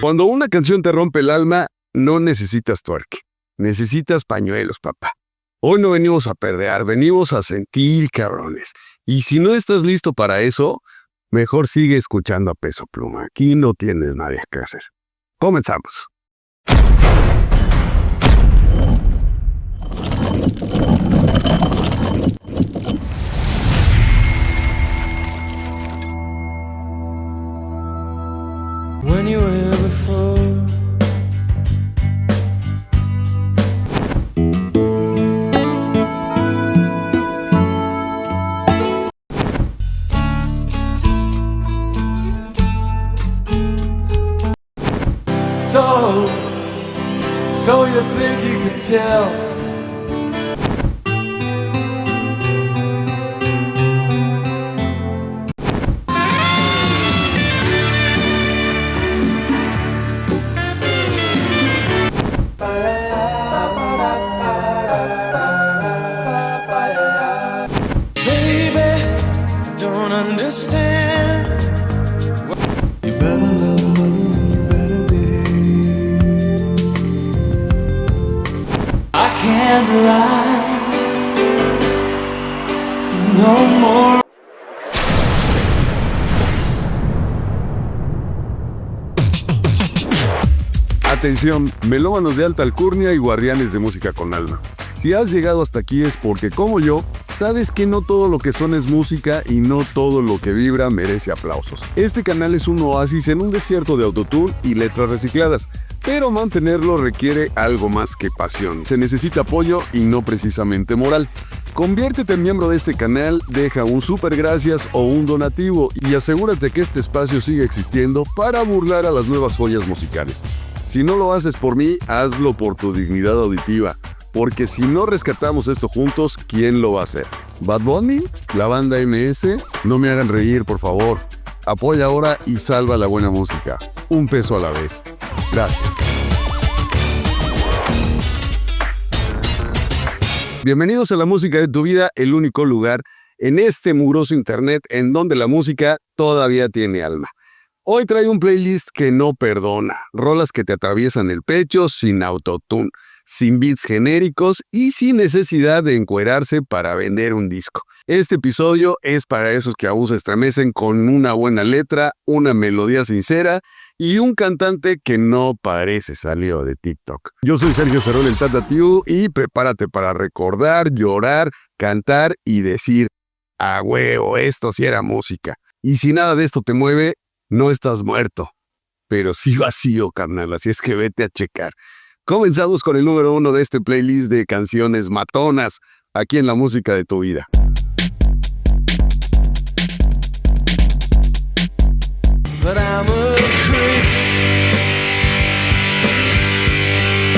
Cuando una canción te rompe el alma, no necesitas tuerque. Necesitas pañuelos, papá. Hoy no venimos a perrear, venimos a sentir, cabrones. Y si no estás listo para eso, mejor sigue escuchando a Peso Pluma. Aquí no tienes nada que hacer. Comenzamos. When you were before, so you think you can tell? Baby, don't understand. You better love money, you better behave. I can't lie no more. Atención, melómanos de alta alcurnia y guardianes de música con alma. Si has llegado hasta aquí es porque, como yo, sabes que no todo lo que suena es música y no todo lo que vibra merece aplausos. Este canal es un oasis en un desierto de autotune y letras recicladas, pero mantenerlo requiere algo más que pasión. Se necesita apoyo y no precisamente moral. Conviértete en miembro de este canal, deja un super gracias o un donativo y asegúrate que este espacio siga existiendo para burlar a las nuevas joyas musicales. Si no lo haces por mí, hazlo por tu dignidad auditiva. Porque si no rescatamos esto juntos, ¿quién lo va a hacer? ¿Bad Bunny? ¿La banda MS? No me hagan reír, por favor. Apoya ahora y salva la buena música. Un peso a la vez. Gracias. Bienvenidos a La Música de tu Vida, el único lugar en este mugroso internet en donde la música todavía tiene alma. Hoy traigo un playlist que no perdona. Rolas que te atraviesan el pecho sin autotune, sin beats genéricos y sin necesidad de encuerarse para vender un disco. Este episodio es para esos que aún se estremecen con una buena letra, una melodía sincera y un cantante que no parece salido de TikTok. Yo soy Sergio Ferol, el Tata Tiu, y prepárate para recordar, llorar, cantar y decir, ¡a huevo, esto sí era música! Y si nada de esto te mueve, no estás muerto, pero sí vacío, carnal, así es que vete a checar. Comenzamos con el número 1 de este playlist de canciones matonas, aquí en La Música de tu Vida.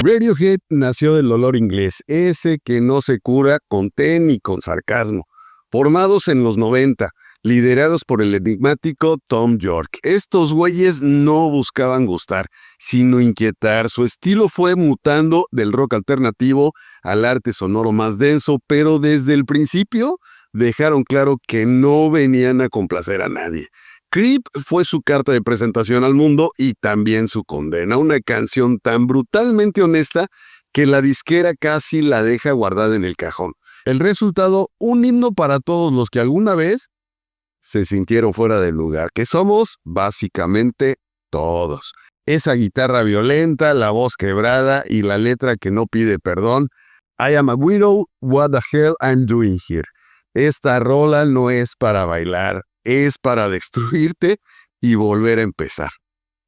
Radiohead nació del dolor inglés, ese que no se cura con té ni con sarcasmo. Formados en los 90, liderados por el enigmático Thom Yorke. Estos güeyes no buscaban gustar, sino inquietar. Su estilo fue mutando del rock alternativo al arte sonoro más denso, pero desde el principio dejaron claro que no venían a complacer a nadie. Creep fue su carta de presentación al mundo y también su condena, una canción tan brutalmente honesta que la disquera casi la deja guardada en el cajón. El resultado, un himno para todos los que alguna vez se sintieron fuera del lugar, que somos básicamente todos. Esa guitarra violenta, la voz quebrada y la letra que no pide perdón. I am a widow, what the hell I'm doing here. Esta rola no es para bailar, es para destruirte y volver a empezar.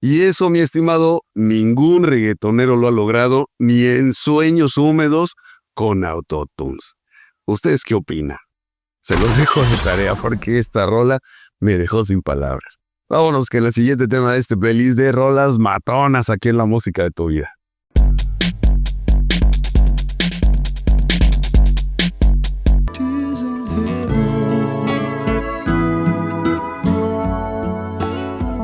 Y eso, mi estimado, ningún reggaetonero lo ha logrado, ni en sueños húmedos con autotunes. ¿Ustedes qué opinan? Se los dejo de tarea porque esta rola me dejó sin palabras. Vámonos con el siguiente tema de este playlist de rolas matonas aquí en La Música de tu Vida.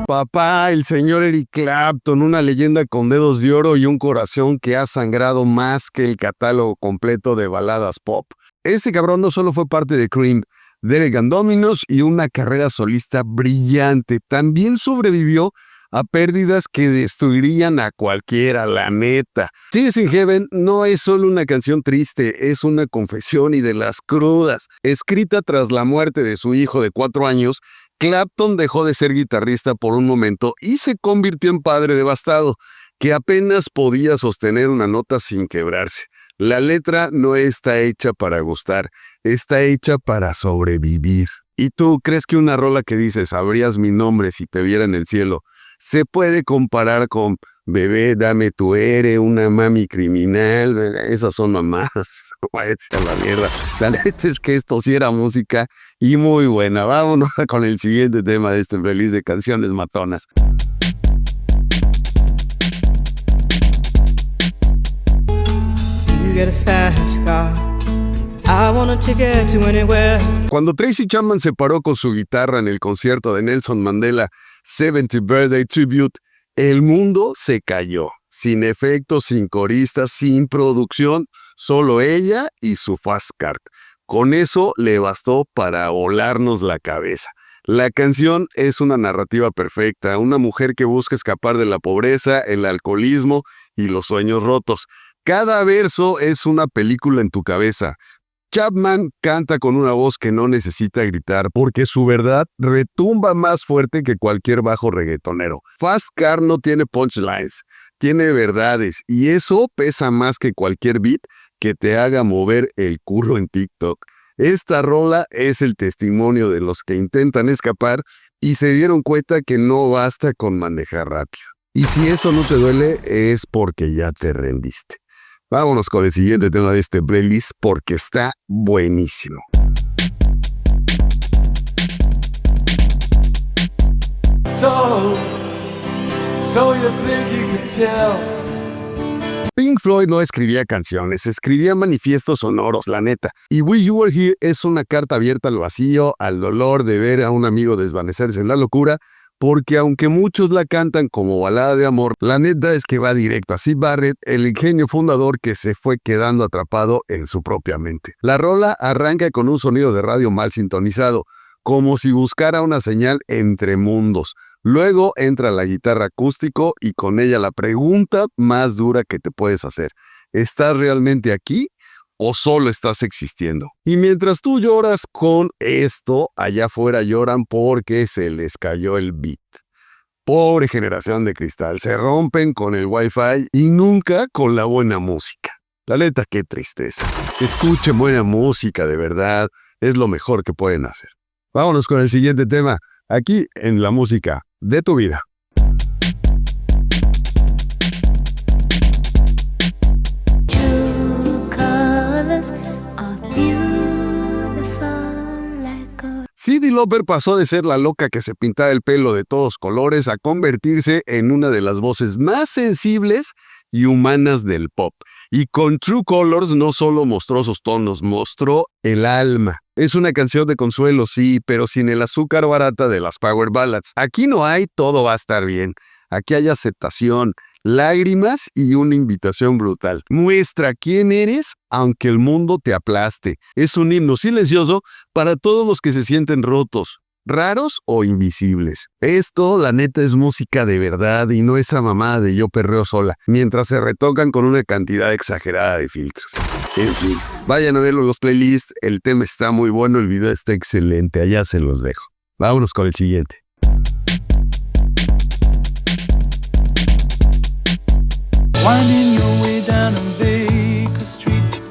Papá, el señor Eric Clapton, una leyenda con dedos de oro y un corazón que ha sangrado más que el catálogo completo de baladas pop. Este cabrón no solo fue parte de Cream, Derek and Dominos y una carrera solista brillante, también sobrevivió a pérdidas que destruirían a cualquiera, la neta. Tears in Heaven no es solo una canción triste, es una confesión y de las crudas. Escrita tras la muerte de su hijo de 4 años, Clapton dejó de ser guitarrista por un momento y se convirtió en padre devastado, que apenas podía sostener una nota sin quebrarse. La letra no está hecha para gustar, está hecha para sobrevivir. ¿Y tú crees que una rola que dice sabrías mi nombre si te viera en el cielo se puede comparar con Bebé, dame tu ere, una mami criminal? Esas son mamás. Váyanse a la mierda. La neta es que esto sí era música y muy buena. Vámonos con el siguiente tema de este playlist de canciones matonas. You get a fast car. I want a ticket to anywhere. Cuando Tracy Chapman se paró con su guitarra en el concierto de Nelson Mandela 70th Birthday Tribute, el mundo se cayó. Sin efectos, sin coristas, sin producción, solo ella y su fast card. Con eso le bastó para volarnos la cabeza. La canción es una narrativa perfecta, una mujer que busca escapar de la pobreza, el alcoholismo y los sueños rotos. Cada verso es una película en tu cabeza. Chapman canta con una voz que no necesita gritar porque su verdad retumba más fuerte que cualquier bajo reggaetonero. Fast Car no tiene punchlines, tiene verdades y eso pesa más que cualquier beat que te haga mover el culo en TikTok. Esta rola es el testimonio de los que intentan escapar y se dieron cuenta que no basta con manejar rápido. Y si eso no te duele es porque ya te rendiste. Vámonos con el siguiente tema de este playlist porque está buenísimo. So you think you can tell? Pink Floyd no escribía canciones, escribía manifiestos sonoros, la neta. Y We You Were Here es una carta abierta al vacío, al dolor de ver a un amigo desvanecerse en la locura, porque aunque muchos la cantan como balada de amor, la neta es que va directo a Syd Barrett, el ingenio fundador que se fue quedando atrapado en su propia mente. La rola arranca con un sonido de radio mal sintonizado, como si buscara una señal entre mundos. Luego entra la guitarra acústico y con ella la pregunta más dura que te puedes hacer. ¿Estás realmente aquí o solo estás existiendo? Y mientras tú lloras con esto, allá afuera lloran porque se les cayó el beat. Pobre generación de cristal, se rompen con el wifi y nunca con la buena música. La neta, qué tristeza. Escuchen buena música, de verdad, es lo mejor que pueden hacer. Vámonos con el siguiente tema, aquí en la música de tu vida. Cyndi Lauper pasó de ser la loca que se pintaba el pelo de todos colores a convertirse en una de las voces más sensibles y humanas del pop. Y con True Colors no solo mostró sus tonos, mostró el alma. Es una canción de consuelo, sí, pero sin el azúcar barata de las power ballads. Aquí no hay todo va a estar bien. Aquí hay aceptación, lágrimas y una invitación brutal. Muestra quién eres aunque el mundo te aplaste. Es un himno silencioso para todos los que se sienten rotos, raros o invisibles. Esto, la neta, es música de verdad y no esa mamada de yo perreo sola, mientras se retocan con una cantidad exagerada de filtros. En fin, vayan a verlo en los playlists, el tema está muy bueno, el video está excelente, allá se los dejo. Vámonos con el siguiente. Winding your way down on Baker Street,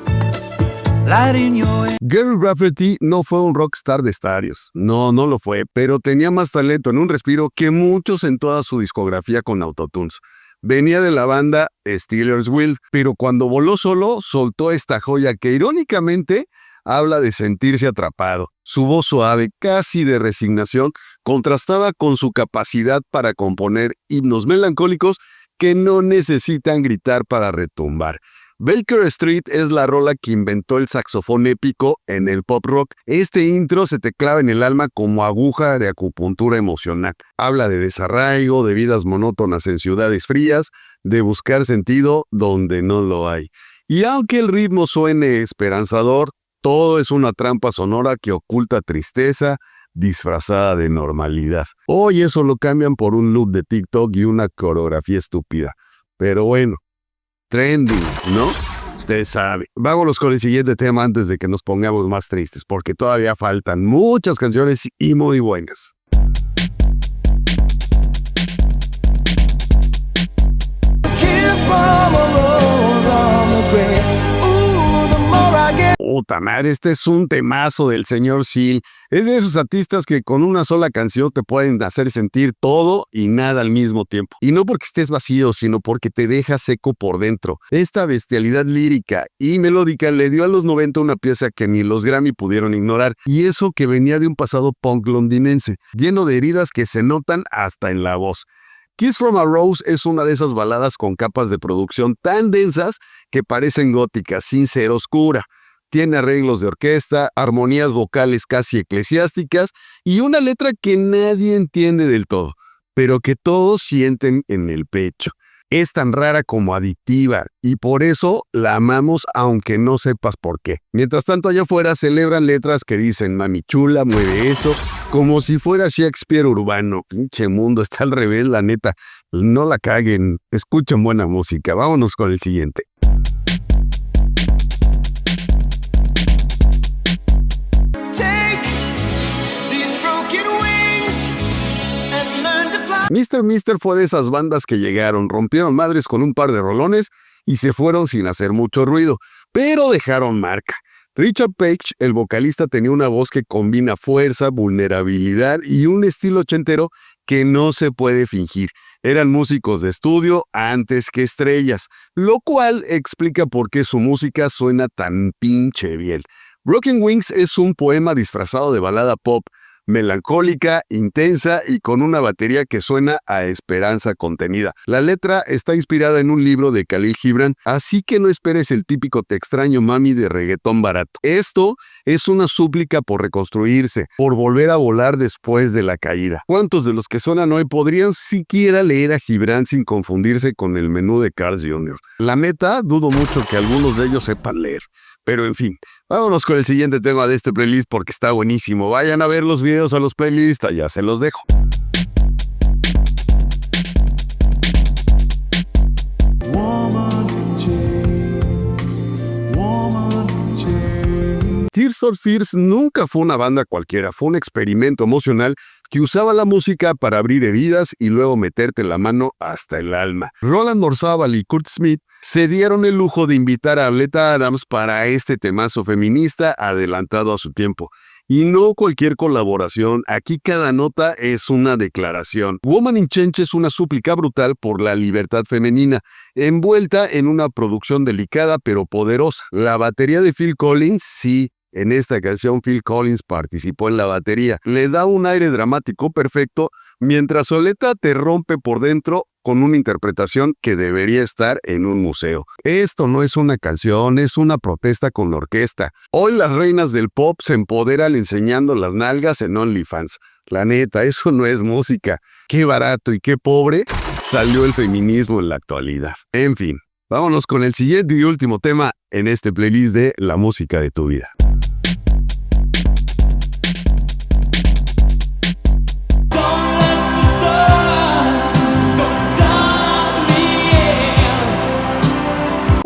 lighting your way. Gary Rafferty no fue un rockstar de estadios, no lo fue, pero tenía más talento en un respiro que muchos en toda su discografía con autotunes. Venía de la banda Steelers Wheel, pero cuando voló solo, soltó esta joya que irónicamente habla de sentirse atrapado. Su voz suave, casi de resignación, contrastaba con su capacidad para componer himnos melancólicos que no necesitan gritar para retumbar. Baker Street es la rola que inventó el saxofón épico en el pop rock. Este intro se te clava en el alma como aguja de acupuntura emocional. Habla de desarraigo, de vidas monótonas en ciudades frías, de buscar sentido donde no lo hay. Y aunque el ritmo suene esperanzador, todo es una trampa sonora que oculta tristeza, disfrazada de normalidad. Hoy eso lo cambian por un loop de TikTok y una coreografía estúpida. Pero bueno, trending, ¿no? Usted sabe. Vámonos con el siguiente tema antes de que nos pongamos más tristes, porque todavía faltan muchas canciones y muy buenas. Puta madre, este es un temazo del señor Seal. Es de esos artistas que con una sola canción te pueden hacer sentir todo y nada al mismo tiempo. Y no porque estés vacío, sino porque te deja seco por dentro. Esta bestialidad lírica y melódica le dio a los 90 una pieza que ni los Grammy pudieron ignorar. Y eso que venía de un pasado punk londinense, lleno de heridas que se notan hasta en la voz. Kiss from a Rose es una de esas baladas con capas de producción tan densas que parecen góticas, sin ser oscura. Tiene arreglos de orquesta, armonías vocales casi eclesiásticas y una letra que nadie entiende del todo, pero que todos sienten en el pecho. Es tan rara como adictiva y por eso la amamos aunque no sepas por qué. Mientras tanto allá afuera celebran letras que dicen mami chula, mueve eso, como si fuera Shakespeare urbano. Pinche mundo, está al revés la neta. No la caguen, escuchen buena música. Vámonos con el siguiente. Mr. fue de esas bandas que llegaron, rompieron madres con un par de rolones y se fueron sin hacer mucho ruido, pero dejaron marca. Richard Page, el vocalista, tenía una voz que combina fuerza, vulnerabilidad y un estilo ochentero que no se puede fingir. Eran músicos de estudio antes que estrellas, lo cual explica por qué su música suena tan pinche bien. Broken Wings es un poema disfrazado de balada pop, melancólica, intensa y con una batería que suena a esperanza contenida. La letra está inspirada en un libro de Khalil Gibran, así que no esperes el típico te extraño mami de reggaetón barato. Esto es una súplica por reconstruirse, por volver a volar después de la caída. ¿Cuántos de los que suenan hoy podrían siquiera leer a Gibran sin confundirse con el menú de Carl's Jr.? La neta, dudo mucho que algunos de ellos sepan leer. Pero en fin, vámonos con el siguiente tema de este playlist porque está buenísimo. Vayan a ver los videos a los playlists, ya se los dejo. Tears for Fears nunca fue una banda cualquiera, fue un experimento emocional que usaba la música para abrir heridas y luego meterte la mano hasta el alma. Roland Morzábal y Kurt Smith se dieron el lujo de invitar a Ableta Adams para este temazo feminista adelantado a su tiempo. Y no cualquier colaboración, aquí cada nota es una declaración. Woman in Change es una súplica brutal por la libertad femenina, envuelta en una producción delicada pero poderosa. La batería de Phil Collins, sí. En esta canción Phil Collins participó en la batería. Le da un aire dramático perfecto, mientras Soleta te rompe por dentro con una interpretación que debería estar en un museo. Esto no es una canción, es una protesta con la orquesta. Hoy las reinas del pop se empoderan enseñando las nalgas en OnlyFans. La neta, eso no es música. Qué barato y qué pobre salió el feminismo en la actualidad. En fin, vámonos con el siguiente y último tema en este playlist de La Música de tu Vida.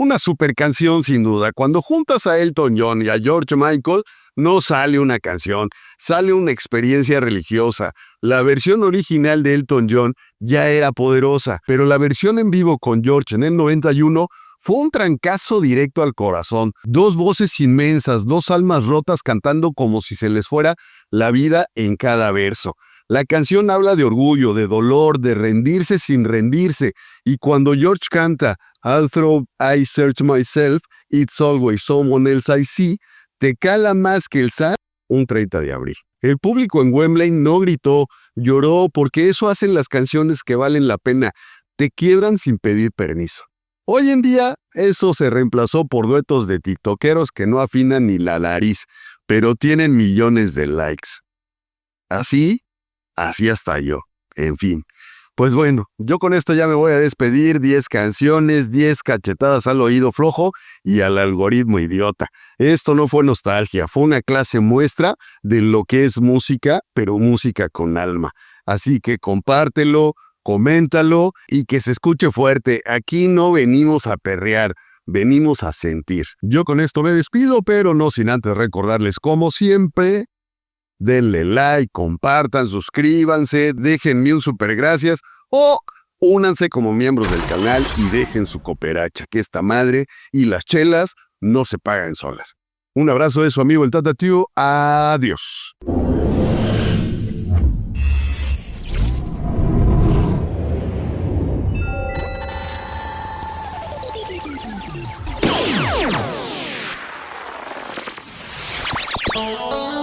Una super canción sin duda. Cuando juntas a Elton John y a George Michael, no sale una canción, sale una experiencia religiosa. La versión original de Elton John ya era poderosa, pero la versión en vivo con George en el 91 fue un trancazo directo al corazón. Dos voces inmensas, dos almas rotas cantando como si se les fuera la vida en cada verso. La canción habla de orgullo, de dolor, de rendirse sin rendirse. Y cuando George canta Although I search myself, it's always someone else I see, te cala más que el SAT un 30 de abril. El público en Wembley no gritó, lloró, porque eso hacen las canciones que valen la pena. Te quiebran sin pedir permiso. Hoy en día, eso se reemplazó por duetos de tiktokeros que no afinan ni la nariz, pero tienen millones de likes. Así hasta yo. En fin, Pues bueno, yo con esto ya me voy a despedir. 10 canciones, 10 cachetadas al oído flojo y al algoritmo idiota. Esto no fue nostalgia, fue una clase muestra de lo que es música, pero música con alma. Así que compártelo, coméntalo y que se escuche fuerte. Aquí no venimos a perrear, venimos a sentir. Yo con esto me despido, pero no sin antes recordarles, como siempre, denle like, compartan, suscríbanse, déjenme un super gracias o únanse como miembros del canal y dejen su cooperacha, que esta madre y las chelas no se pagan solas. Un abrazo de su amigo el Tata Tío. Adiós. Oh